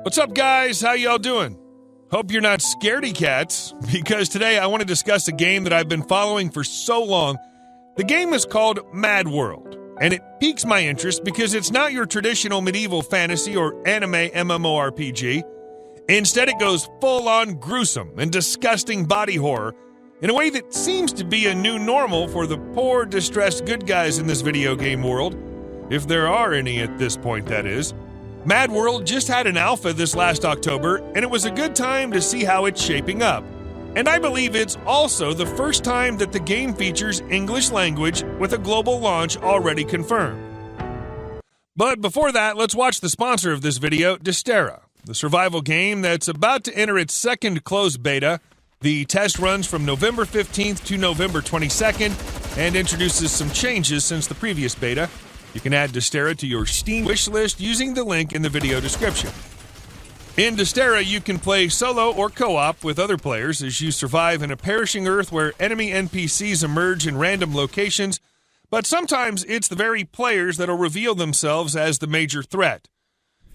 What's up, guys? How y'all doing? Hope you're not scaredy cats, because today I want to discuss a game that I've been following for so long. The game is called Mad World, and it piques my interest because it's not your traditional medieval fantasy or anime MMORPG. Instead, it goes full-on gruesome and disgusting body horror in a way that seems to be a new normal for the poor, distressed good guys in this video game world, if there are any at this point, that is. Mad World just had an alpha this last October, and it was a good time to see how it's shaping up. And I believe it's also the first time that the game features English language with a global launch already confirmed. But before that, let's watch the sponsor of this video, Desolate, the survival game that's about to enter its second closed beta. The test runs from November 15th to November 22nd and introduces some changes since the previous beta. You can add Desolate to your Steam wishlist using the link in the video description. In Desolate, you can play solo or co-op with other players as you survive in a perishing Earth where enemy NPCs emerge in random locations, but sometimes it's the very players that'll reveal themselves as the major threat.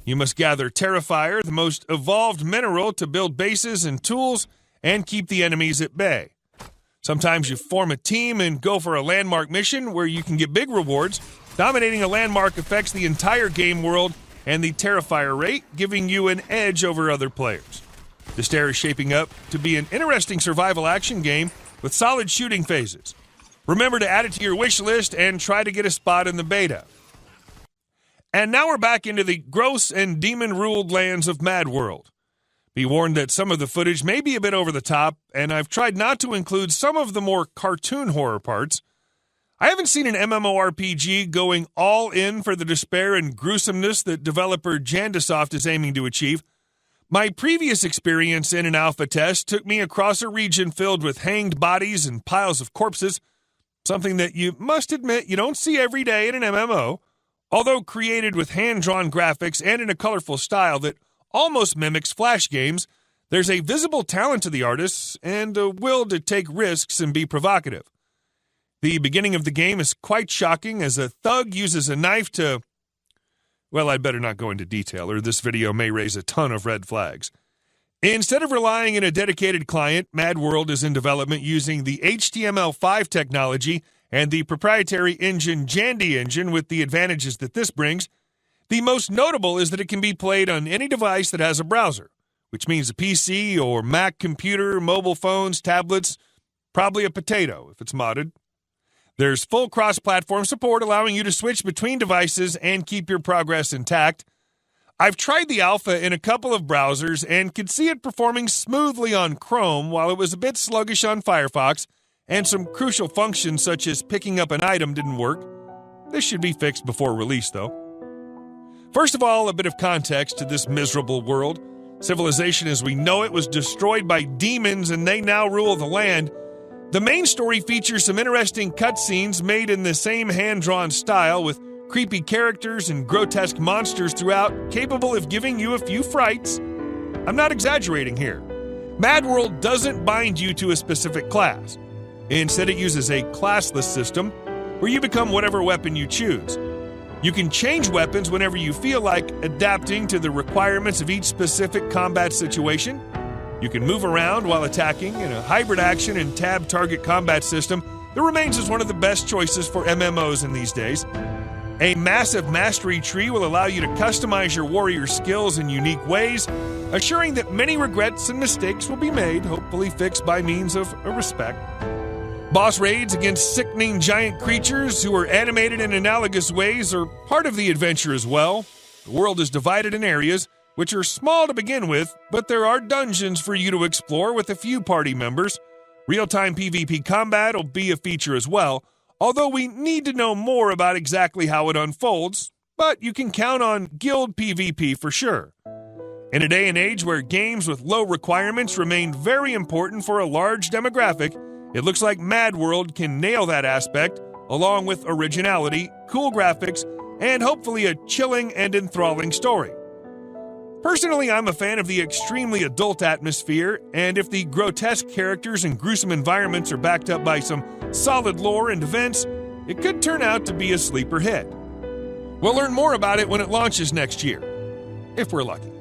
You must gather Terrifier, the most evolved mineral, to build bases and tools and keep the enemies at bay. Sometimes you form a team and go for a landmark mission where you can get big rewards. Dominating a landmark affects the entire game world and the Terrifier rate, giving you an edge over other players. Desolate is shaping up to be an interesting survival action game with solid shooting phases. Remember to add it to your wish list and try to get a spot in the beta. And now we're back into the gross and demon-ruled lands of Mad World. Be warned that some of the footage may be a bit over the top, and I've tried not to include some of the more cartoon horror parts. I haven't seen an MMORPG going all in for the despair and gruesomeness that developer Jandisoft is aiming to achieve. My previous experience in an alpha test took me across a region filled with hanged bodies and piles of corpses, something that you must admit you don't see every day in an MMO, although created with hand-drawn graphics and in a colorful style that almost mimics Flash games. There's a visible talent to the artists and a will to take risks and be provocative. The beginning of the game is quite shocking as a thug uses a knife to... Well, I'd better not go into detail, or this video may raise a ton of red flags. Instead of relying on a dedicated client, Mad World is in development using the HTML5 technology and the proprietary engine Jandy Engine with the advantages that this brings. The most notable is that it can be played on any device that has a browser, which means a PC or Mac computer, mobile phones, tablets, probably a potato if it's modded. There's full cross-platform support, allowing you to switch between devices and keep your progress intact. I've tried the alpha in a couple of browsers and could see it performing smoothly on Chrome, while it was a bit sluggish on Firefox, and some crucial functions such as picking up an item didn't work. This should be fixed before release, though. First of all, a bit of context to this miserable world. Civilization as we know it was destroyed by demons, and they now rule the land. The main story features some interesting cutscenes made in the same hand-drawn style with creepy characters and grotesque monsters throughout, capable of giving you a few frights. I'm not exaggerating here. Mad World doesn't bind you to a specific class. Instead, it uses a classless system where you become whatever weapon you choose. You can change weapons whenever you feel like, adapting to the requirements of each specific combat situation. You can move around while attacking in a hybrid action and tab target combat system that remains as one of the best choices for MMOs in these days. A massive mastery tree will allow you to customize your warrior skills in unique ways, assuring that many regrets and mistakes will be made, hopefully fixed by means of a respect. Boss raids against sickening giant creatures who are animated in analogous ways are part of the adventure as well. The world is divided in areas, which are small to begin with, but there are dungeons for you to explore with a few party members. Real-time PvP combat will be a feature as well, although we need to know more about exactly how it unfolds, but you can count on guild PvP for sure. In a day and age where games with low requirements remain very important for a large demographic, it looks like Mad World can nail that aspect, along with originality, cool graphics, and hopefully a chilling and enthralling story. Personally, I'm a fan of the extremely adult atmosphere, and if the grotesque characters and gruesome environments are backed up by some solid lore and events, it could turn out to be a sleeper hit. We'll learn more about it when it launches next year, if we're lucky.